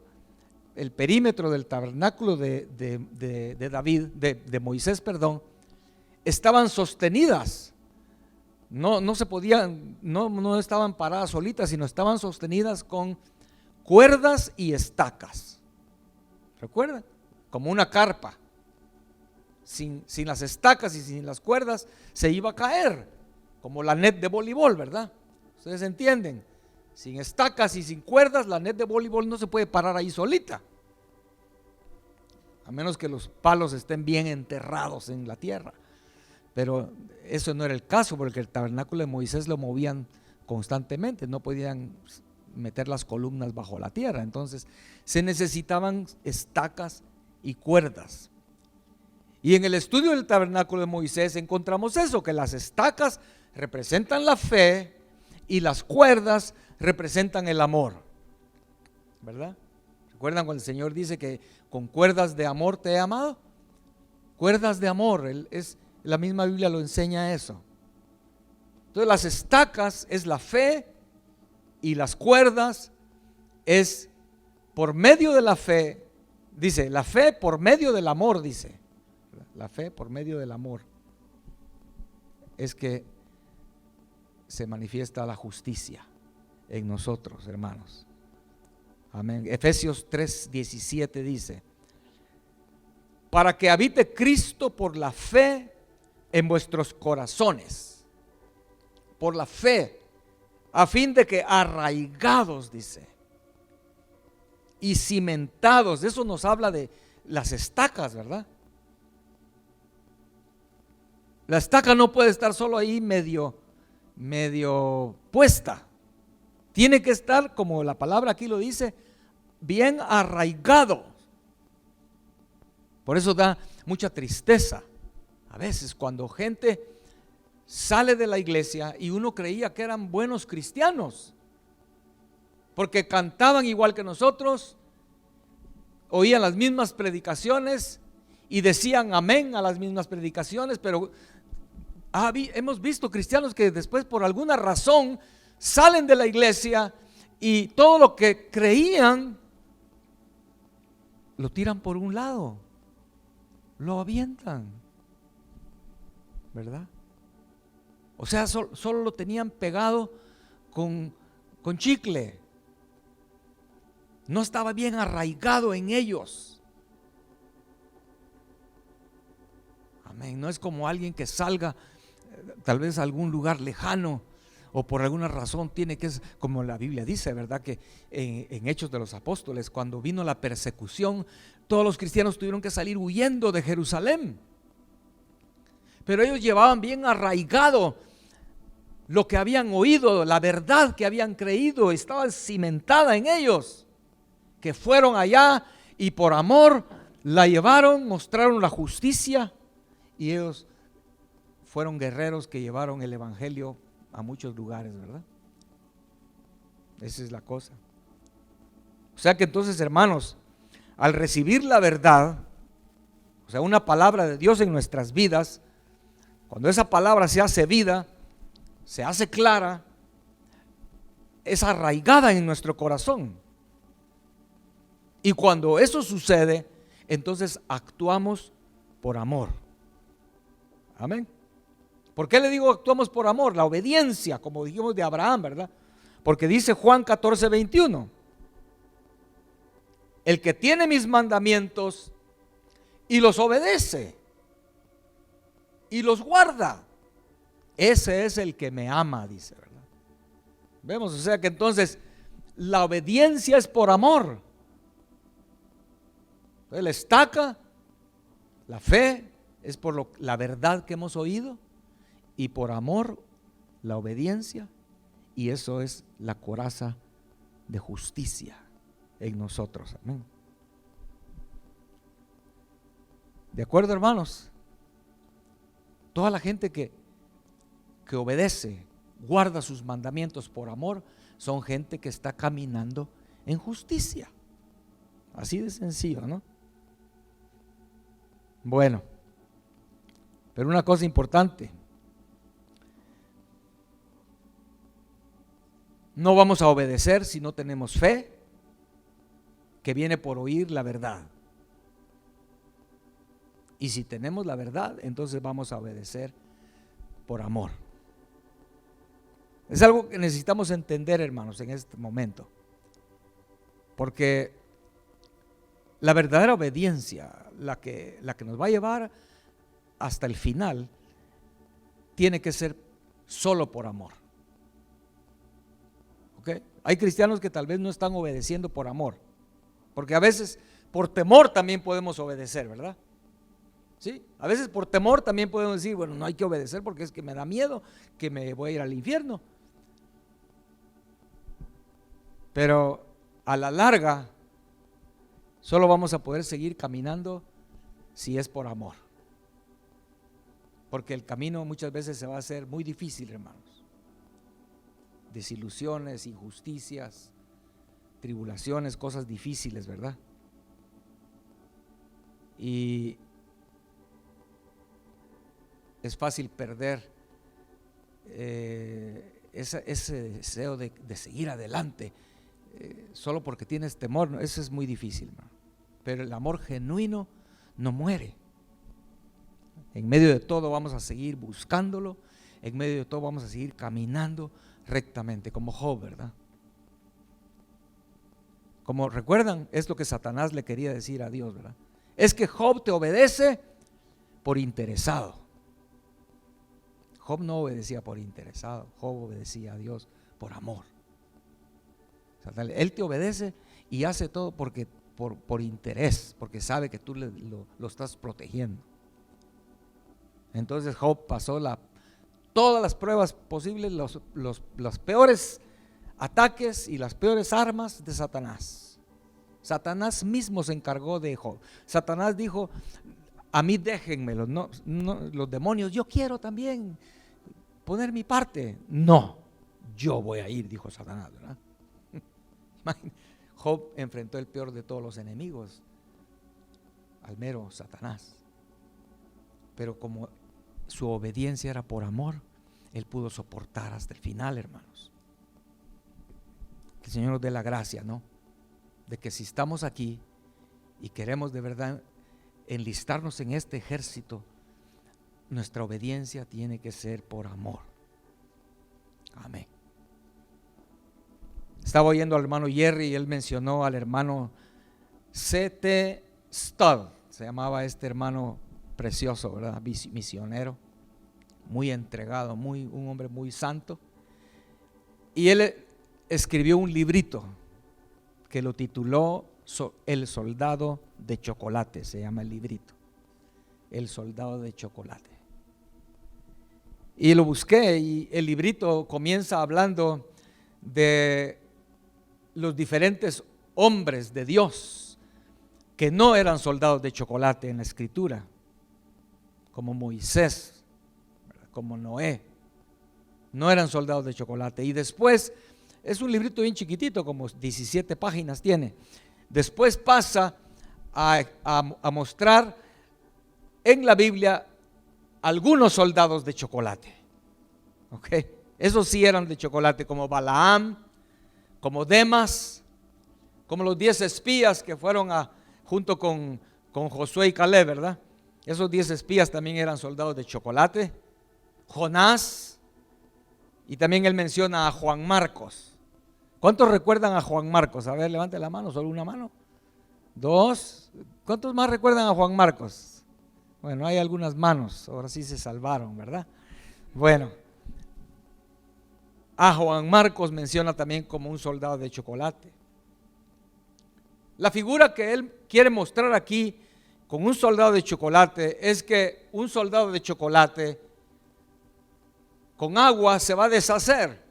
el perímetro del tabernáculo de Moisés, perdón, estaban sostenidas. No se podían, no estaban paradas solitas, sino estaban sostenidas con cuerdas y estacas. ¿Recuerdan? Como una carpa. Sin las estacas y sin las cuerdas se iba a caer, como la net de voleibol, ¿verdad? Ustedes entienden. Sin estacas y sin cuerdas, la net de voleibol no se puede parar ahí solita, a menos que los palos estén bien enterrados en la tierra. Pero eso no era el caso, porque el tabernáculo de Moisés lo movían constantemente, no podían meter las columnas bajo la tierra, entonces se necesitaban estacas y cuerdas. Y en el estudio del tabernáculo de Moisés encontramos eso, que las estacas representan la fe y las cuerdas representan el amor, ¿verdad? ¿Recuerdan cuando el Señor dice que con cuerdas de amor te he amado? Cuerdas de amor, la misma Biblia lo enseña eso. Entonces las estacas es la fe y las cuerdas es por medio de la fe. Dice, la fe por medio del amor, dice. La fe por medio del amor es que se manifiesta la justicia en nosotros, hermanos. Amén. Efesios 3:17 dice: para que habite Cristo por la fe en vuestros corazones, por la fe, a fin de que arraigados, dice, y cimentados. Eso nos habla de las estacas, ¿verdad? La estaca no puede estar solo ahí medio puesta. Tiene que estar, como la palabra aquí lo dice, bien arraigado. Por eso da mucha tristeza a veces cuando gente sale de la iglesia y uno creía que eran buenos cristianos, porque cantaban igual que nosotros, oían las mismas predicaciones y decían amén a las mismas predicaciones, pero hemos visto cristianos que después por alguna razón salen de la iglesia y todo lo que creían lo tiran por un lado, lo avientan, ¿verdad? O sea, solo lo tenían pegado con chicle, no estaba bien arraigado en ellos. Amén. No es como alguien que salga tal vez a algún lugar lejano o por alguna razón tiene que, como la Biblia dice, ¿verdad? Que en Hechos de los Apóstoles, cuando vino la persecución, todos los cristianos tuvieron que salir huyendo de Jerusalén. Pero ellos llevaban bien arraigado lo que habían oído, la verdad que habían creído, estaba cimentada en ellos, que fueron allá y por amor la llevaron, mostraron la justicia, y ellos fueron guerreros que llevaron el evangelio a muchos lugares, ¿verdad? Esa es la cosa. O sea que entonces, hermanos, al recibir la verdad, o sea, una palabra de Dios en nuestras vidas, cuando esa palabra se hace vida, se hace clara, es arraigada en nuestro corazón. Y cuando eso sucede, entonces actuamos por amor. Amén. ¿Por qué le digo actuamos por amor? La obediencia, como dijimos de Abraham, ¿verdad? Porque dice Juan 14:21, el que tiene mis mandamientos y los obedece y los guarda, ese es el que me ama, dice, ¿verdad? Vemos, o sea que entonces la obediencia es por amor. Entonces, la estaca, la fe, es por la verdad que hemos oído, y por amor la obediencia, y eso es la coraza de justicia en nosotros. Amén. ¿De acuerdo, hermanos? Toda la gente que obedece, guarda sus mandamientos por amor, son gente que está caminando en justicia. Así de sencillo, ¿no? Bueno, pero una cosa importante, no vamos a obedecer si no tenemos fe, que viene por oír la verdad. Y si tenemos la verdad, entonces vamos a obedecer por amor. Es algo que necesitamos entender, hermanos, en este momento. Porque la verdadera obediencia, la que nos va a llevar hasta el final, tiene que ser solo por amor. ¿Okay? Hay cristianos que tal vez no están obedeciendo por amor, porque a veces por temor también podemos obedecer, ¿verdad? ¿Sí? A veces por temor también podemos decir, bueno, no hay que obedecer porque es que me da miedo que me voy a ir al infierno. Pero a la larga solo vamos a poder seguir caminando si es por amor, porque el camino muchas veces se va a hacer muy difícil, hermanos. Desilusiones, injusticias, tribulaciones, cosas difíciles, ¿verdad? Y es fácil perder ese deseo de seguir adelante solo porque tienes temor, ¿no? Eso es muy difícil, ¿no? Pero el amor genuino no muere. En medio de todo vamos a seguir buscándolo, en medio de todo vamos a seguir caminando rectamente, como Job, ¿verdad? Como recuerdan, es lo que Satanás le quería decir a Dios, ¿verdad? Es que Job te obedece por interesado. Job no obedecía por interesado, Job obedecía a Dios por amor. Él te obedece y hace todo por interés, porque sabe que tú lo estás protegiendo. Entonces Job pasó todas las pruebas posibles, los peores ataques y las peores armas de Satanás. Satanás mismo se encargó de Job. Satanás dijo, a mí déjenmelo, no, los demonios, yo quiero también poner mi parte. No, yo voy a ir, dijo Satanás, ¿verdad? Job enfrentó el peor de todos los enemigos, al mero Satanás. pero como su obediencia era por amor, él pudo soportar hasta el final, hermanos. Que el Señor nos dé la gracia, ¿no? De que si estamos aquí y queremos de verdad enlistarnos en este ejército, nuestra obediencia tiene que ser por amor. Amén. Estaba oyendo al hermano Jerry y él mencionó al hermano C.T. Studd, se llamaba este hermano precioso, ¿verdad? Misionero, muy entregado, un hombre muy santo. Y él escribió un librito que lo tituló El soldado de chocolate, se llama el librito, El soldado de chocolate. Y lo busqué y el librito comienza hablando de los diferentes hombres de Dios que no eran soldados de chocolate en la escritura, como Moisés, como Noé, no eran soldados de chocolate. Y después, es un librito bien chiquitito, como 17 páginas tiene. Después pasa a mostrar en la Biblia algunos soldados de chocolate. ¿Ok? Esos sí eran de chocolate, como Balaam, como Demas, como los 10 espías que fueron junto con Josué y Caleb, ¿verdad? Esos 10 espías también eran soldados de chocolate. Jonás, y también él menciona a Juan Marcos. ¿Cuántos recuerdan a Juan Marcos? A ver, levante la mano, solo una mano. 2. ¿Cuántos más recuerdan a Juan Marcos? Bueno, hay algunas manos, ahora sí se salvaron, ¿verdad? Bueno, a Juan Marcos menciona también como un soldado de chocolate. La figura que él quiere mostrar aquí con un soldado de chocolate es que un soldado de chocolate con agua se va a deshacer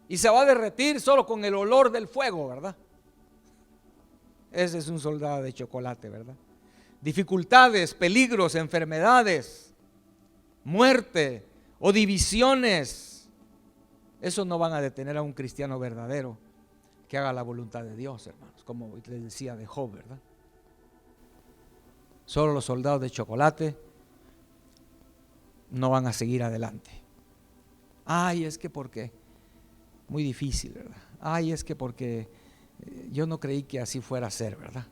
y se va a derretir solo con el olor del fuego, ¿verdad? Ese es un soldado de chocolate, ¿verdad? Dificultades, peligros, enfermedades, muerte o divisiones, eso no van a detener a un cristiano verdadero que haga la voluntad de Dios, hermanos, como les decía de Job, ¿verdad? Solo los soldados de chocolate no van a seguir adelante. Ay, es que porque, muy difícil, ¿verdad? Ay, es que porque yo no creí que así fuera a ser, ¿verdad?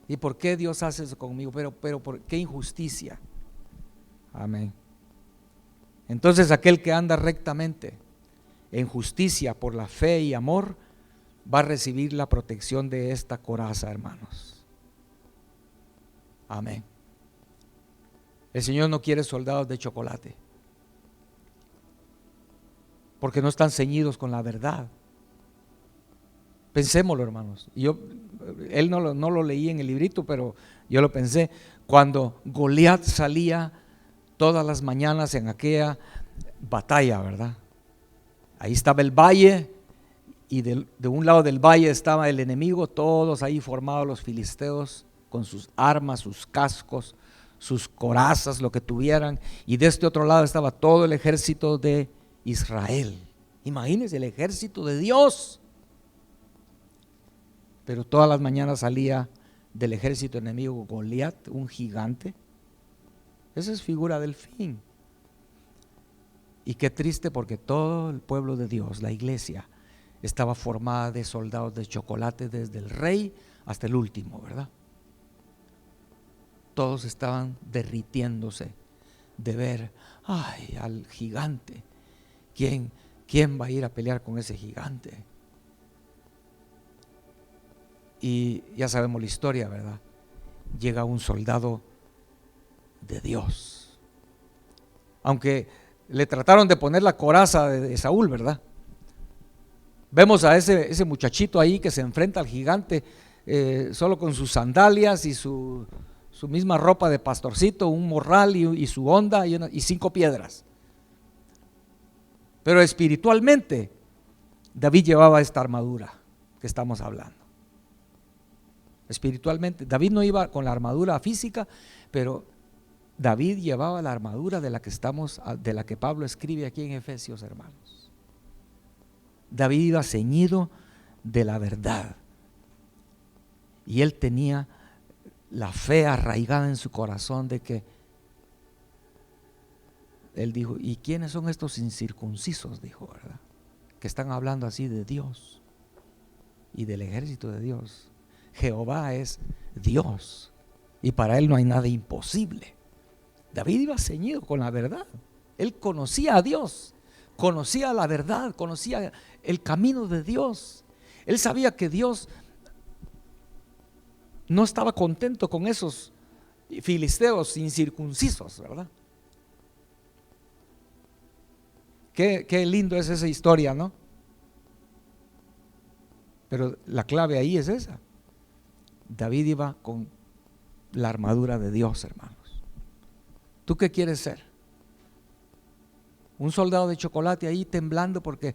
¿Y por qué Dios hace eso conmigo? Pero ¿por qué injusticia? Amén. Entonces aquel que anda rectamente en justicia por la fe y amor va a recibir la protección de esta coraza, hermanos. Amén. El Señor no quiere soldados de chocolate, porque no están ceñidos con la verdad. Pensémoslo, hermanos. Él no lo leí en el librito, pero yo lo pensé. Cuando Goliat salía todas las mañanas en aquella batalla, ¿verdad? Ahí estaba el valle y de un lado del valle estaba el enemigo, todos ahí formados los filisteos con sus armas, sus cascos, sus corazas, lo que tuvieran, y de este otro lado estaba todo el ejército de Israel. Imagínense, el ejército de Dios. Pero todas las mañanas salía del ejército enemigo Goliat, un gigante. Esa es figura del fin. Y qué triste, porque todo el pueblo de Dios, la iglesia, estaba formada de soldados de chocolate, desde el rey hasta el último, ¿verdad? Todos estaban derritiéndose de ver, ay, al gigante. ¿Quién va a ir a pelear con ese gigante? Y ya sabemos la historia, ¿verdad? Llega un soldado de Dios. Aunque le trataron de poner la coraza de Saúl, ¿verdad? Vemos a ese muchachito ahí que se enfrenta al gigante solo con sus sandalias y su misma ropa de pastorcito, un morral y su honda y 5 piedras. Pero espiritualmente David llevaba esta armadura que estamos hablando. Espiritualmente David no iba con la armadura física, pero David llevaba la armadura de la que Pablo escribe aquí en Efesios, hermanos. David iba ceñido de la verdad y él tenía la fe arraigada en su corazón de que él dijo, ¿y quiénes son estos incircuncisos? Dijo, ¿verdad? Que están hablando así de Dios y del ejército de Dios. Jehová es Dios y para él no hay nada imposible. David iba ceñido con la verdad. Él conocía a Dios, conocía la verdad, conocía el camino de Dios. Él sabía que Dios no estaba contento con esos filisteos incircuncisos, ¿verdad? Qué lindo es esa historia, ¿no? Pero la clave ahí es esa. David iba con la armadura de Dios, hermanos. ¿Tú qué quieres ser? ¿Un soldado de chocolate ahí temblando porque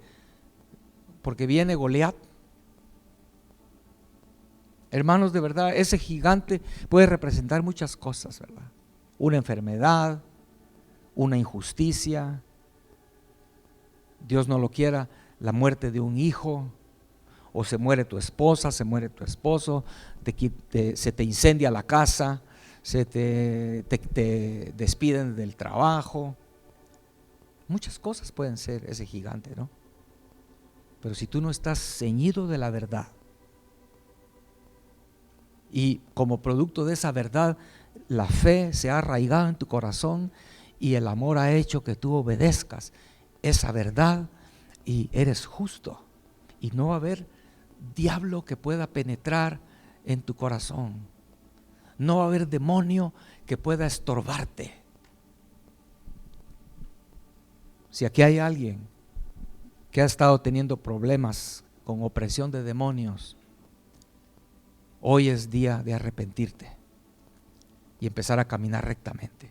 viene Goliat? Hermanos, de verdad, ese gigante puede representar muchas cosas, ¿verdad? Una enfermedad, una injusticia, Dios no lo quiera, la muerte de un hijo, o se muere tu esposa, se muere tu esposo, se te incendia la casa, se te despiden del trabajo. Muchas cosas pueden ser ese gigante, ¿no? Pero si tú no estás ceñido de la verdad, y como producto de esa verdad, la fe se ha arraigado en tu corazón y el amor ha hecho que tú obedezcas esa verdad y eres justo, y no va a haber diablo que pueda penetrar en tu corazón, no va a haber demonio que pueda estorbarte. Si aquí hay alguien que ha estado teniendo problemas con opresión de demonios, hoy es día de arrepentirte y empezar a caminar rectamente.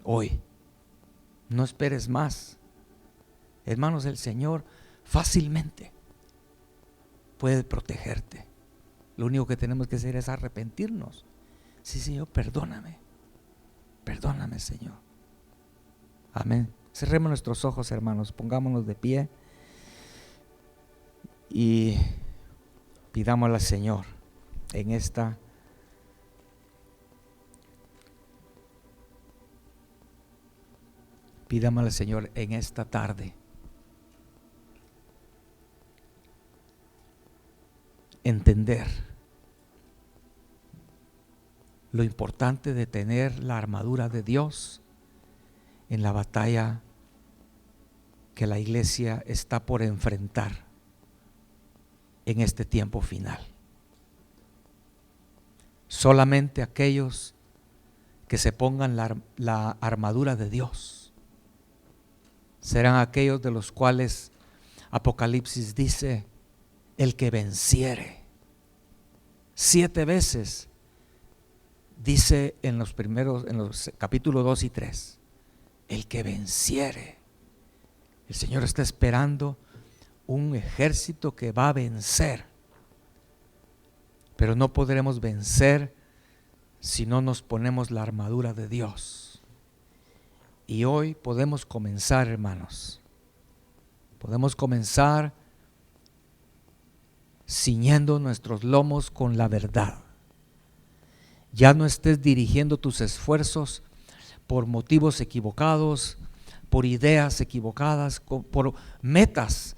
Hoy, no esperes más. Hermanos, el Señor fácilmente puede protegerte. Lo único que tenemos que hacer es arrepentirnos. Sí, Señor, perdóname. Perdóname, Señor. Amén. Cerremos nuestros ojos, hermanos, pongámonos de pie y pidámosle al Señor en esta tarde entender lo importante de tener la armadura de Dios en la batalla que la iglesia está por enfrentar en este tiempo final. Solamente aquellos que se pongan la armadura de Dios serán aquellos de los cuales Apocalipsis dice: el que venciere. 7 veces dice en los capítulos 2 y 3, el que venciere. El Señor está esperando un ejército que va a vencer, pero no podremos vencer si no nos ponemos la armadura de Dios. Y hoy podemos comenzar, hermanos, podemos comenzar ciñendo nuestros lomos con la verdad. Ya no estés dirigiendo tus esfuerzos por motivos equivocados, por ideas equivocadas, por metas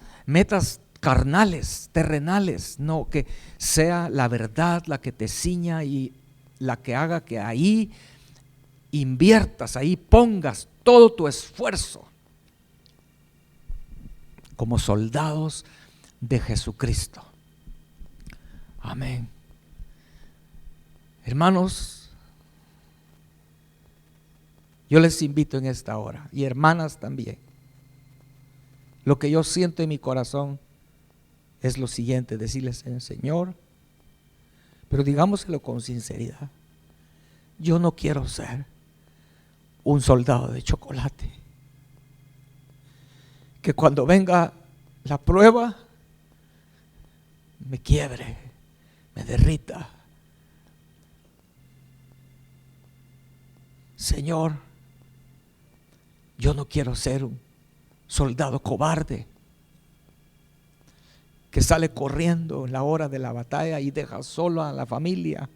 carnales, terrenales. No, que sea la verdad la que te ciña y la que haga que ahí inviertas, ahí pongas todo tu esfuerzo como soldados de Jesucristo. Amén. Hermanos, yo les invito en esta hora, y hermanas también, lo que yo siento en mi corazón es lo siguiente: decirles: Señor, pero digámoslo con sinceridad, yo no quiero ser un soldado de chocolate, que cuando venga la prueba me quiebre, me derrita. Señor, yo no quiero ser un soldado cobarde que sale corriendo en la hora de la batalla y deja solo a la familia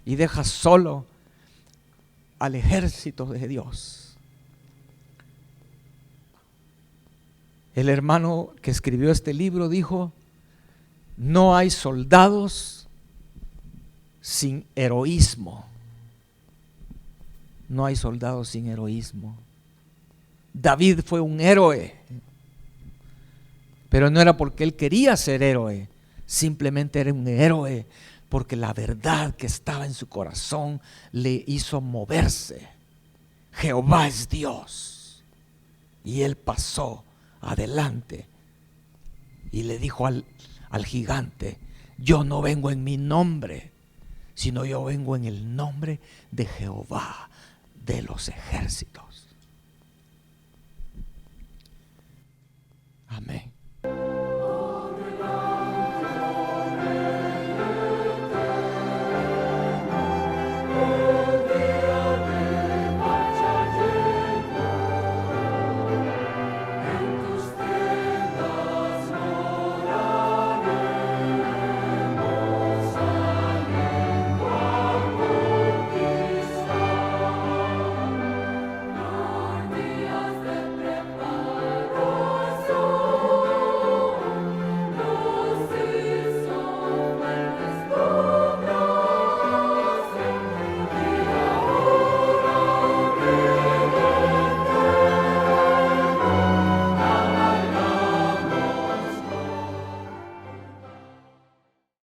y deja solo al ejército de Dios. El hermano que escribió este libro dijo: no hay soldados sin heroísmo. No hay soldados sin heroísmo. David fue un héroe, pero no era porque él quería ser héroe, simplemente era un héroe porque la verdad que estaba en su corazón le hizo moverse. Jehová es Dios. Y él pasó adelante y le dijo al gigante: yo no vengo en mi nombre, sino yo vengo en el nombre de Jehová de los ejércitos. Amén.